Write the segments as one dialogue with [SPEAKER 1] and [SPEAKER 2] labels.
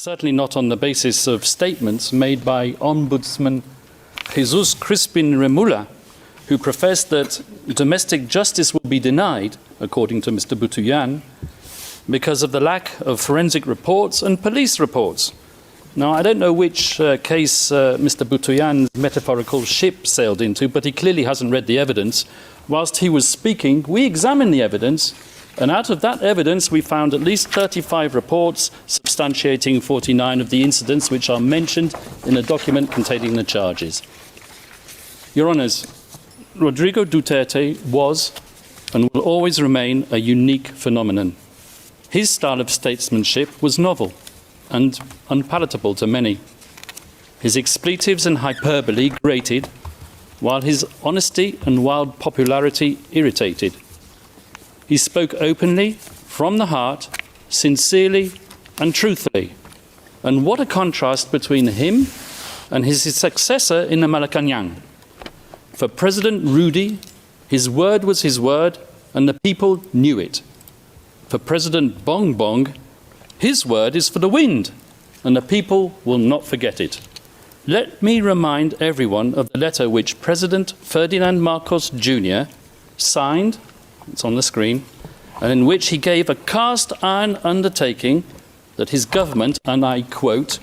[SPEAKER 1] certainly not on the basis of statements made by Ombudsman Jesus Crispin Remula, who professed that domestic justice will be denied, according to Mr. Butuyan, because of the lack of forensic reports and police reports. Now, I don't know which case Mr. Butuyan's metaphorical ship sailed into, but he clearly hasn't read the evidence. Whilst he was speaking, we examined the evidence, and out of that evidence we found at least 35 reports substantiating 49 of the incidents which are mentioned in the document containing the charges. Your Honours, Rodrigo Duterte was and will always remain a unique phenomenon. His style of statesmanship was novel and unpalatable to many. His expletives and hyperbole grated, while his honesty and wild popularity irritated. He spoke openly, from the heart, sincerely and truthfully. And what a contrast between him and his successor in the Malacanang. For President Rudy, his word was his word, and the people knew it. For President Bongbong, his word is for the wind, and the people will not forget it. Let me remind everyone of the letter which President Ferdinand Marcos Jr. signed, it's on the screen, and in which he gave a cast-iron undertaking that his government, and I quote,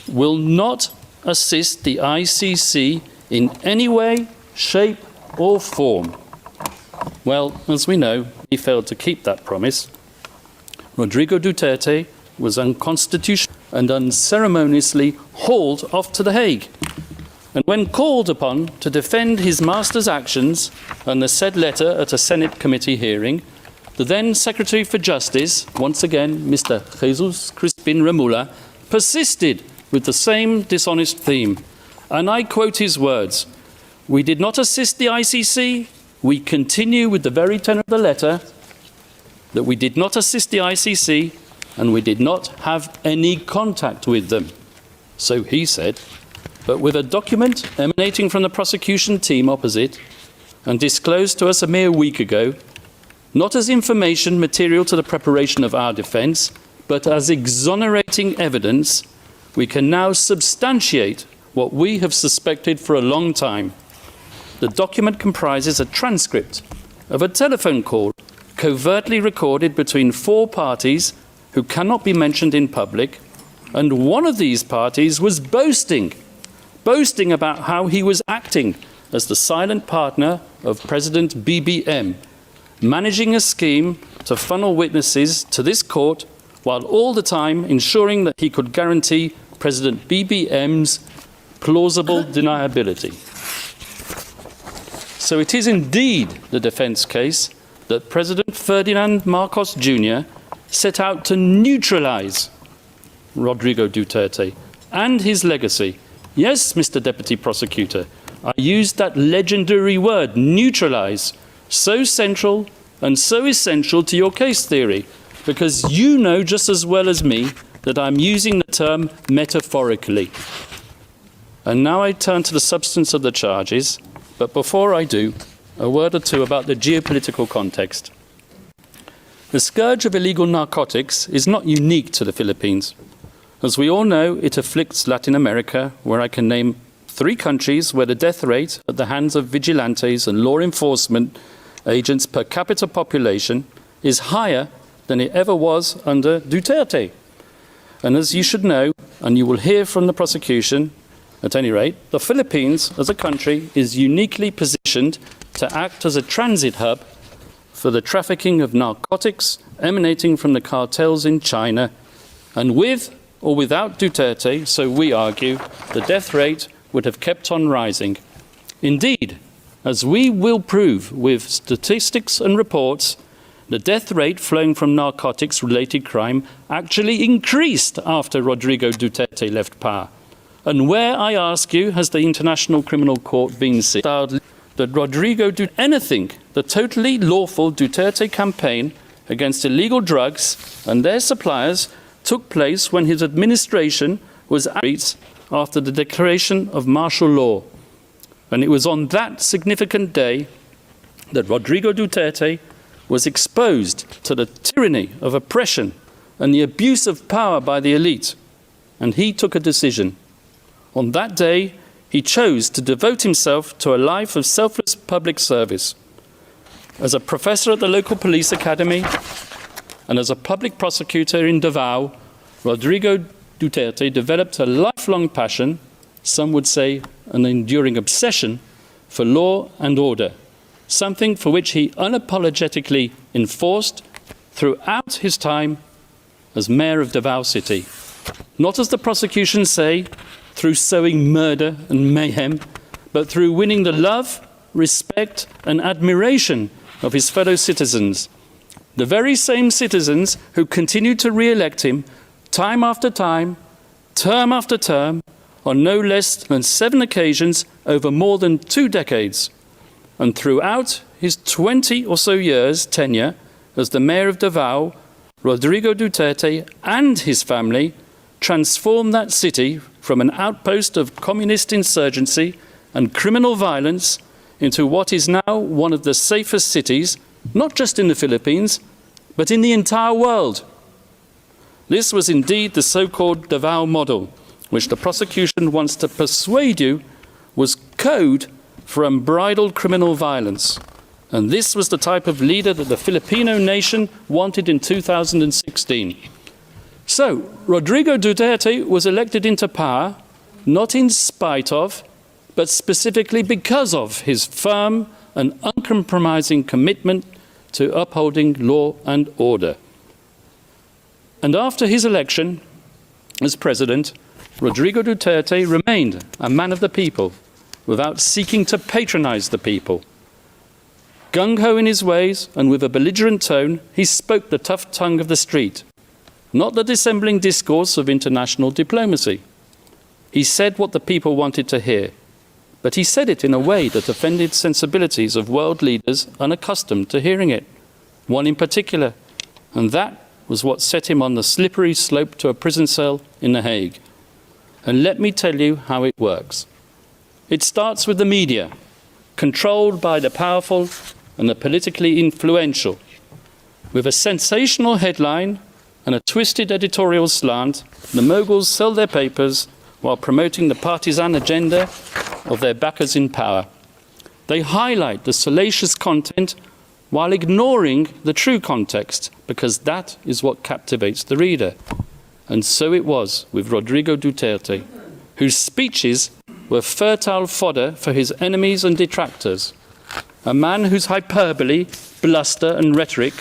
[SPEAKER 1] will not assist the ICC in any way, shape or form. Well, as we know, he failed to keep that promise. Rodrigo Duterte was unconstitutional and unceremoniously hauled off to The Hague. And when called upon to defend his master's actions and the said letter at a Senate committee hearing, the then Secretary for Justice, once again Mr. Jesus Crispin Remula, persisted with the same dishonest theme. And I quote his words, "We did not assist the ICC. We continue with the very tenor of the letter that we did not assist the ICC and we did not have any contact with them." So he said, but with a document emanating from the prosecution team opposite and disclosed to us a mere week ago, not as information material to the preparation of our defence, but as exonerating evidence, we can now substantiate what we have suspected for a long time. The document comprises a transcript of a telephone call covertly recorded between 4 parties who cannot be mentioned in public, and one of these parties was boasting about how he was acting as the silent partner of President BBM, managing a scheme to funnel witnesses to this court while all the time ensuring that he could guarantee President BBM's plausible deniability. So it is indeed the defence case that President Ferdinand Marcos Jr. set out to neutralise Rodrigo Duterte and his legacy. Yes, Mr. Deputy Prosecutor, I used that legendary word, neutralise, so central and so essential to your case theory, because you know just as well as me that I'm using the term metaphorically. And now I turn to the substance of the charges, but before I do, a word or two about the geopolitical context. The scourge of illegal narcotics is not unique to the Philippines. As we all know, it afflicts Latin America, where I can name 3 countries where the death rate at the hands of vigilantes and law enforcement agents per capita population is higher than it ever was under Duterte. And as you should know, and you will hear from the prosecution, at any rate, the Philippines as a country is uniquely positioned to act as a transit hub for the trafficking of narcotics emanating from the cartels in China. And with or without Duterte, so we argue, the death rate would have kept on rising. Indeed, as we will prove with statistics and reports, the death rate flowing from narcotics-related crime actually increased after Rodrigo Duterte left power. And where, I ask you, has the International Criminal Court been seen that Rodrigo did anything? The totally lawful Duterte campaign against illegal drugs and their suppliers took place when his administration was after the declaration of martial law. And it was on that significant day that Rodrigo Duterte was exposed to the tyranny of oppression and the abuse of power by the elite. and he took a decision. On that day, he chose to devote himself to a life of selfless public service. As a professor at the local police academy and as a public prosecutor in Davao, Rodrigo Duterte developed a lifelong passion, some would say an enduring obsession, for law and order, something for which he unapologetically enforced throughout his time as mayor of Davao City. Not, as the prosecution say, through sowing murder and mayhem, but through winning the love, respect and admiration of his fellow citizens, the very same citizens who continued to re-elect him time after time, term after term, on no less than 7 occasions over more than 2 decades. And throughout his 20 or so years tenure as the mayor of Davao, Rodrigo Duterte and his family transformed that city from an outpost of communist insurgency and criminal violence into what is now one of the safest cities, not just in the Philippines, but in the entire world. This was indeed the so-called Davao model, which the prosecution wants to persuade you was code for unbridled criminal violence. And this was the type of leader that the Filipino nation wanted in 2016. So, Rodrigo Duterte was elected into power, not in spite of, but specifically because of his firm and uncompromising commitment to upholding law and order. And after his election as president, Rodrigo Duterte remained a man of the people, without seeking to patronize the people. Gung-ho in his ways and with a belligerent tone, he spoke the tough tongue of the street, not the dissembling discourse of international diplomacy. He said what the people wanted to hear, but he said it in a way that offended sensibilities of world leaders unaccustomed to hearing it, one in particular, and that was what set him on the slippery slope to a prison cell in The Hague. And let me tell you how it works. It starts with the media, controlled by the powerful and the politically influential. With a sensational headline and a twisted editorial slant, the moguls sell their papers while promoting the partisan agenda of their backers in power. They highlight the salacious content while ignoring the true context, because that is what captivates the reader. And so it was with Rodrigo Duterte, whose speeches were fertile fodder for his enemies and detractors. A man whose hyperbole, bluster and rhetoric,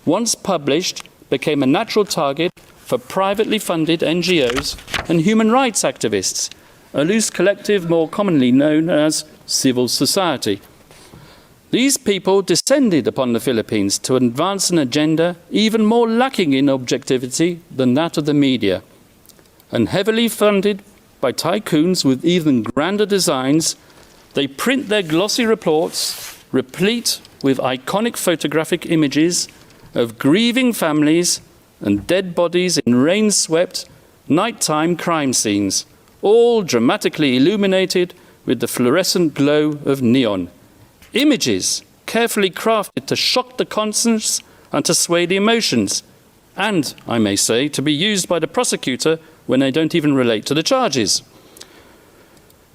[SPEAKER 1] once published, became a natural target for privately funded NGOs and human rights activists, a loose collective more commonly known as civil society. These people descended upon the Philippines to advance an agenda even more lacking in objectivity than that of the media. And heavily funded by tycoons with even grander designs, they print their glossy reports, replete with iconic photographic images of grieving families and dead bodies in rain-swept, nighttime crime scenes, all dramatically illuminated with the fluorescent glow of neon. Images carefully crafted to shock the conscience and to sway the emotions, and, I may say, to be used by the prosecutor when they don't even relate to the charges.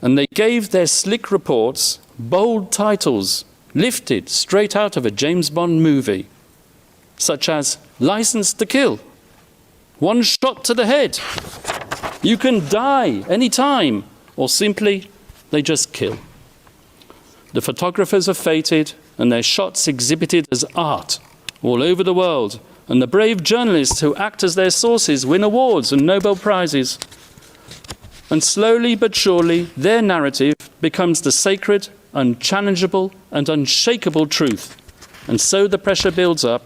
[SPEAKER 1] And they gave their slick reports bold titles lifted straight out of a James Bond movie, such as License to Kill, One Shot to the Head, You Can Die Any Time, or simply, They Just Kill. The photographers are fated and their shots exhibited as art all over the world, and the brave journalists who act as their sources win awards and Nobel Prizes. And slowly but surely, their narrative becomes the sacred, unchallengeable and unshakable truth. And so the pressure builds up,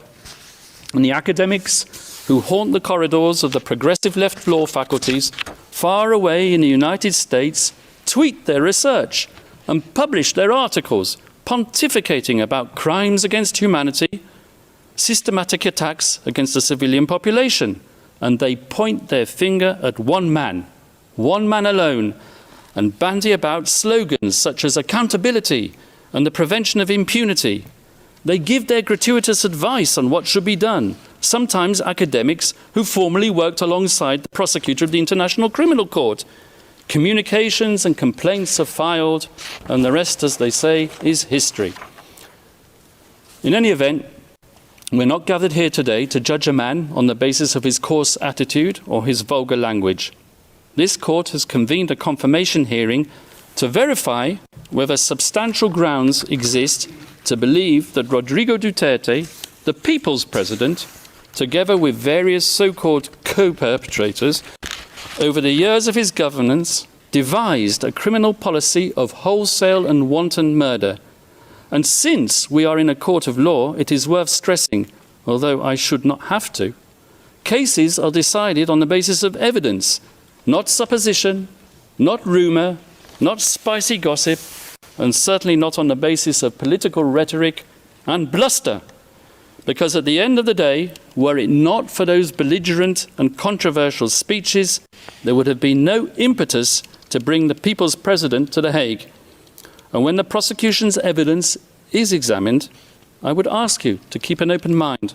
[SPEAKER 1] and the academics who haunt the corridors of the progressive left law faculties far away in the United States tweet their research and publish their articles pontificating about crimes against humanity, systematic attacks against the civilian population, and they point their finger at one man alone, and bandy about slogans such as accountability and the prevention of impunity. They give their gratuitous advice on what should be done, sometimes academics who formerly worked alongside the prosecutor of the International Criminal Court. Communications and complaints are filed, and the rest, as they say, is history. In any event, we're not gathered here today to judge a man on the basis of his coarse attitude or his vulgar language. This court has convened a confirmation hearing to verify whether substantial grounds exist to believe that Rodrigo Duterte, the people's president, together with various so-called co-perpetrators, over the years of his governance, devised a criminal policy of wholesale and wanton murder. And since we are in a court of law, it is worth stressing, although I should not have to, cases are decided on the basis of evidence, not supposition, not rumour, not spicy gossip, and certainly not on the basis of political rhetoric and bluster. Because at the end of the day, were it not for those belligerent and controversial speeches, there would have been no impetus to bring the people's president to The Hague. And when the prosecution's evidence is examined, I would ask you to keep an open mind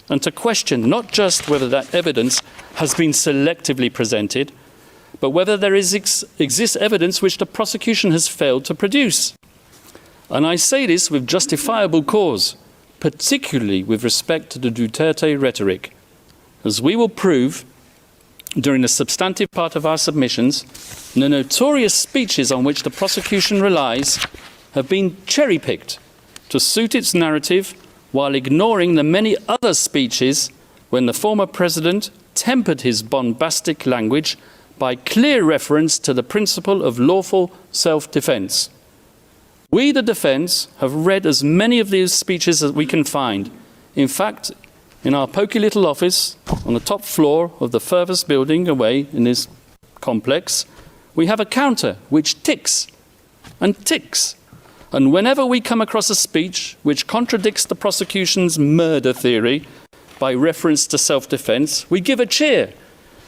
[SPEAKER 1] and to question not just whether that evidence has been selectively presented, but whether there exists evidence which the prosecution has failed to produce. And I say this with justifiable cause, particularly with respect to the Duterte rhetoric. As we will prove during the substantive part of our submissions, the notorious speeches on which the prosecution relies have been cherry-picked to suit its narrative, while ignoring the many other speeches when the former president tempered his bombastic language by clear reference to the principle of lawful self-defense. We, the defense, have read as many of these speeches as we can find. In fact, in our poky little office on the top floor of the furthest building away in this complex, we have a counter which ticks and ticks. And whenever we come across a speech which contradicts the prosecution's murder theory by reference to self-defense, we give a cheer,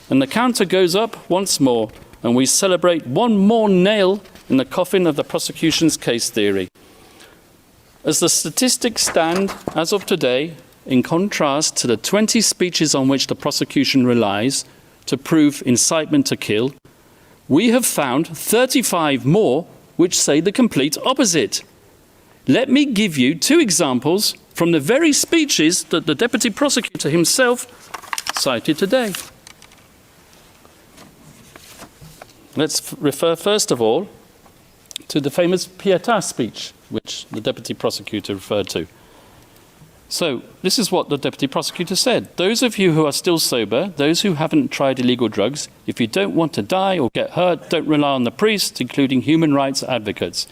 [SPEAKER 1] and the counter goes up once more, and we celebrate one more nail in the coffin of the prosecution's case theory. As the statistics stand as of today, in contrast to the 20 speeches on which the prosecution relies to prove incitement to kill, we have found 35 more which say the complete opposite. Let me give you two examples from the very speeches that the deputy prosecutor himself cited today. Let's refer first of all to the famous Pietà speech, which the deputy prosecutor referred to. So, this is what the deputy prosecutor said. Those of you who are still sober, those who haven't tried illegal drugs, if you don't want to die or get hurt, don't rely on the priests, including human rights advocates.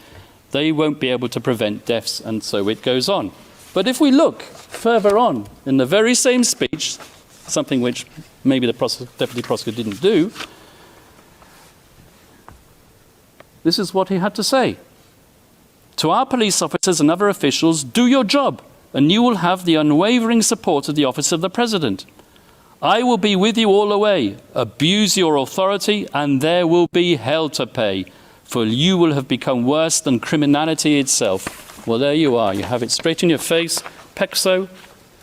[SPEAKER 1] They won't be able to prevent deaths, and so it goes on. But if we look further on in the very same speech, something which maybe the deputy prosecutor didn't do, this is what he had to say. To our police officers and other officials, do your job, and you will have the unwavering support of the office of the President. I will be with you all the way. Abuse your authority, and there will be hell to pay, for you will have become worse than criminality itself. Well, there you are. You have it straight in your face. Pexo,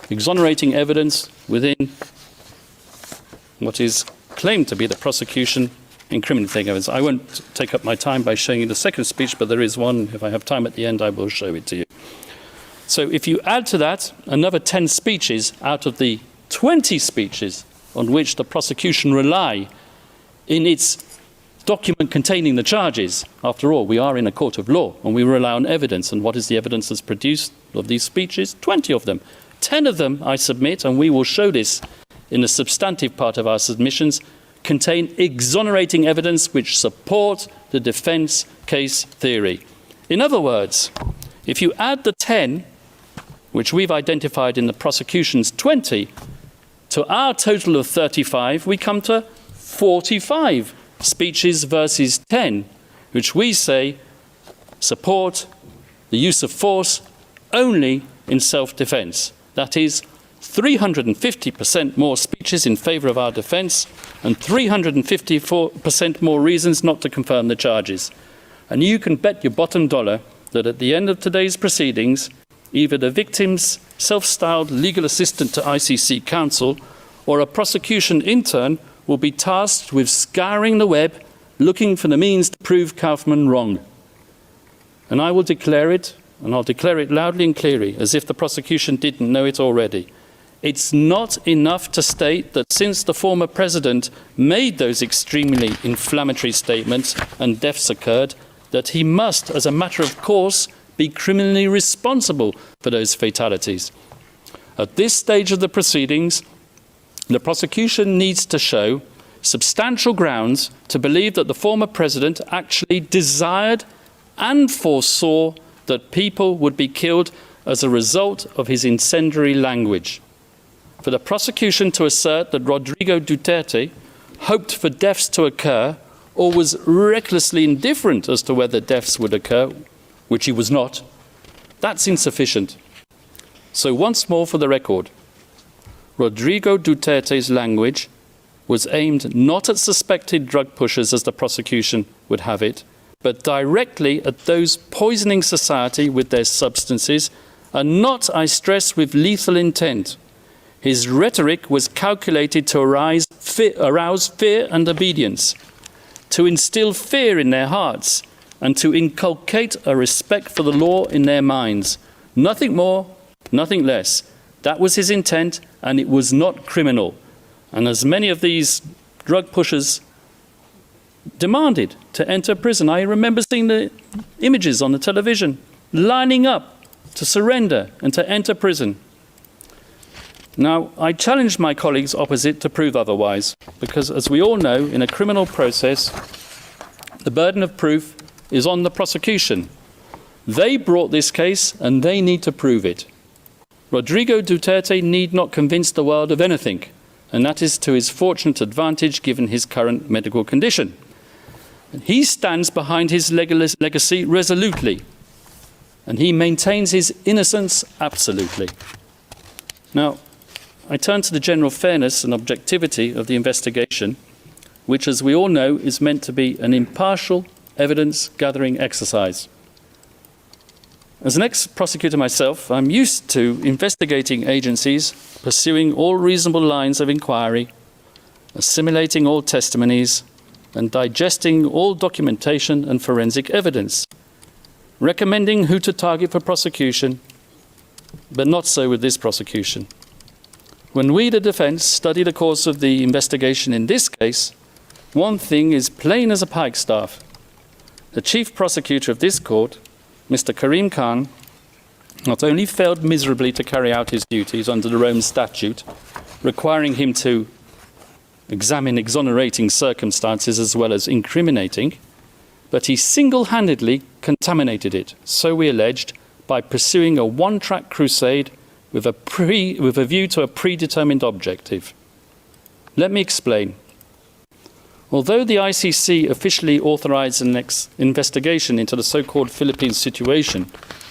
[SPEAKER 1] exonerating evidence within what is claimed to be the prosecution incriminating evidence. I won't take up my time by showing you the second speech, but there is one. If I have time at the end, I will show it to you. So if you add to that another 10 speeches out of the 20 speeches on which the prosecution rely in its document containing the charges, after all, we are in a court of law and we rely on evidence. And what is the evidence that's produced of these speeches? 20 of them. 10 of them, I submit, and we will show this in the substantive part of our submissions, contain exonerating evidence which support the defense case theory. In other words, if you add the 10 which we've identified in the prosecution's 20, to our total of 35, we come to 45 speeches versus 10, which we say support the use of force only in self-defense. That is 350% more speeches in favour of our defence and 354% more reasons not to confirm the charges. And you can bet your bottom dollar that at the end of today's proceedings, either the victims self-styled legal assistant to ICC counsel, or a prosecution intern will be tasked with scouring the web, looking for the means to prove Kaufman wrong. And I will declare it, and I'll declare it loudly and clearly, as if the prosecution didn't know it already. It's not enough to state that since the former president made those extremely inflammatory statements and deaths occurred, that he must, as a matter of course, be criminally responsible for those fatalities. At this stage of the proceedings, the prosecution needs to show substantial grounds to believe that the former president actually desired and foresaw that people would be killed as a result of his incendiary language. For the prosecution to assert that Rodrigo Duterte hoped for deaths to occur or was recklessly indifferent as to whether deaths would occur, which he was not, that's insufficient. So once more for the record, Rodrigo Duterte's language was aimed not at suspected drug pushers as the prosecution would have it, but directly at those poisoning society with their substances, and not, I stress, with lethal intent. His rhetoric was calculated to arouse fear and obedience, to instill fear in their hearts, and to inculcate a respect for the law in their minds. Nothing more, nothing less. That was his intent, and it was not criminal. And as many of these drug pushers demanded to enter prison, I remember seeing the images on the television, lining up to surrender and to enter prison. Now, I challenge my colleagues opposite to prove otherwise, because as we all know, in a criminal process, the burden of proof is on the prosecution. They brought this case and they need to prove it. Rodrigo Duterte need not convince the world of anything, and that is to his fortunate advantage given his current medical condition. He stands behind his legacy resolutely, and he maintains his innocence absolutely. Now, I turn to the general fairness and objectivity of the investigation, which, as we all know, is meant to be an impartial evidence-gathering exercise. As an ex-prosecutor myself, I'm used to investigating agencies, pursuing all reasonable lines of inquiry, assimilating all testimonies, and digesting all documentation and forensic evidence, recommending who to target for prosecution, but not so with this prosecution. When we, the defence, study the course of the investigation in this case, one thing is plain as a pikestaff. The chief prosecutor of this court, Mr. Karim Khan, not only failed miserably to carry out his duties under the Rome Statute, requiring him to examine exonerating circumstances as well as incriminating, but he single-handedly contaminated it, so we alleged, by pursuing a one-track crusade with a view to a predetermined objective. Let me explain. Although the ICC officially authorized an investigation into the so-called Philippines situation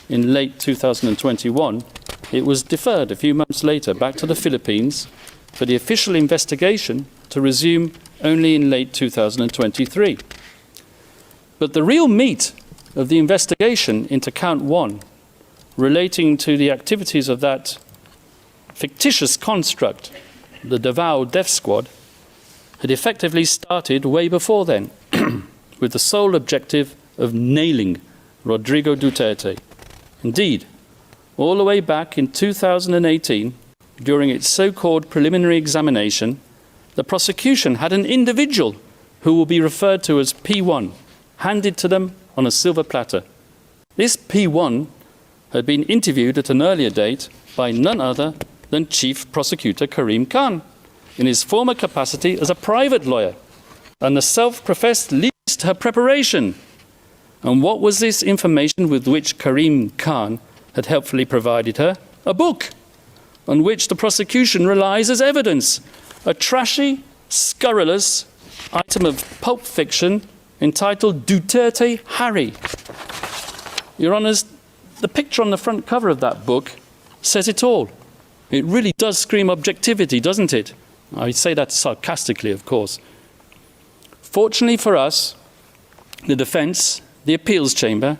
[SPEAKER 1] in late 2021, it was deferred a few months later back to the Philippines for the official investigation to resume only in late 2023. But the real meat of the investigation into Count 1, relating to the activities of that fictitious construct, the Davao Death Squad, had effectively started way before then, with the sole objective of nailing Rodrigo Duterte. Indeed, all the way back in 2018, during its so-called preliminary examination, the prosecution had an individual who will be referred to as P1, handed to them on a silver platter. This P1 had been interviewed at an earlier date by none other than Chief Prosecutor Karim Khan, in his former capacity as a private lawyer, and the self-professed leads to her preparation. And what was this information with which Karim Khan had helpfully provided her? A book on which the prosecution relies as evidence, a trashy, scurrilous item of pulp fiction entitled Duterte Harry. Your Honours, the picture on the front cover of that book says it all. It really does scream objectivity, doesn't it? I say that sarcastically, of course. Fortunately for us, the defence, the appeals chamber,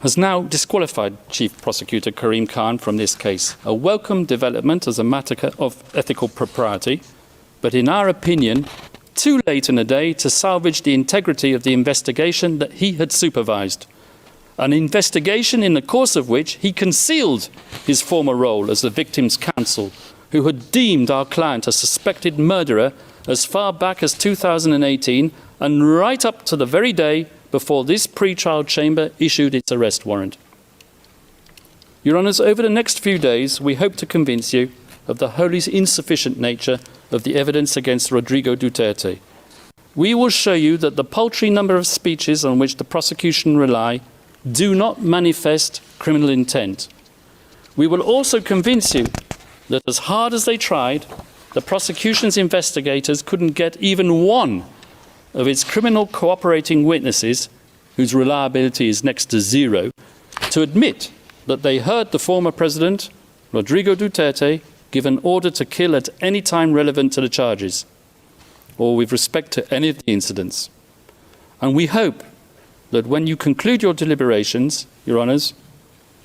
[SPEAKER 1] has now disqualified Chief Prosecutor Karim Khan from this case, a welcome development as a matter of ethical propriety, but in our opinion, too late in the day to salvage the integrity of the investigation that he had supervised. An investigation in the course of which he concealed his former role as the victim's counsel, who had deemed our client a suspected murderer as far back as 2018 and right up to the very day before this pre-trial chamber issued its arrest warrant. Your Honours, over the next few days, we hope to convince you of the wholly insufficient nature of the evidence against Rodrigo Duterte. We will show you that the paltry number of speeches on which the prosecution rely do not manifest criminal intent. We will also convince you that as hard as they tried, the prosecution's investigators couldn't get even one of its criminal cooperating witnesses, whose reliability is next to zero, to admit that they heard the former president, Rodrigo Duterte, give an order to kill at any time relevant to the charges, or with respect to any of the incidents. And we hope that when you conclude your deliberations, Your Honours,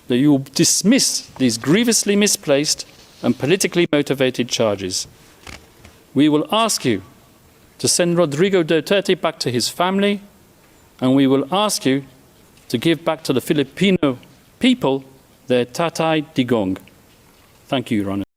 [SPEAKER 1] that you will dismiss these grievously misplaced and politically motivated charges. We will ask you to send Rodrigo Duterte back to his family, and we will ask you to give back to the Filipino people their tatay digong. Thank you, Your Honour.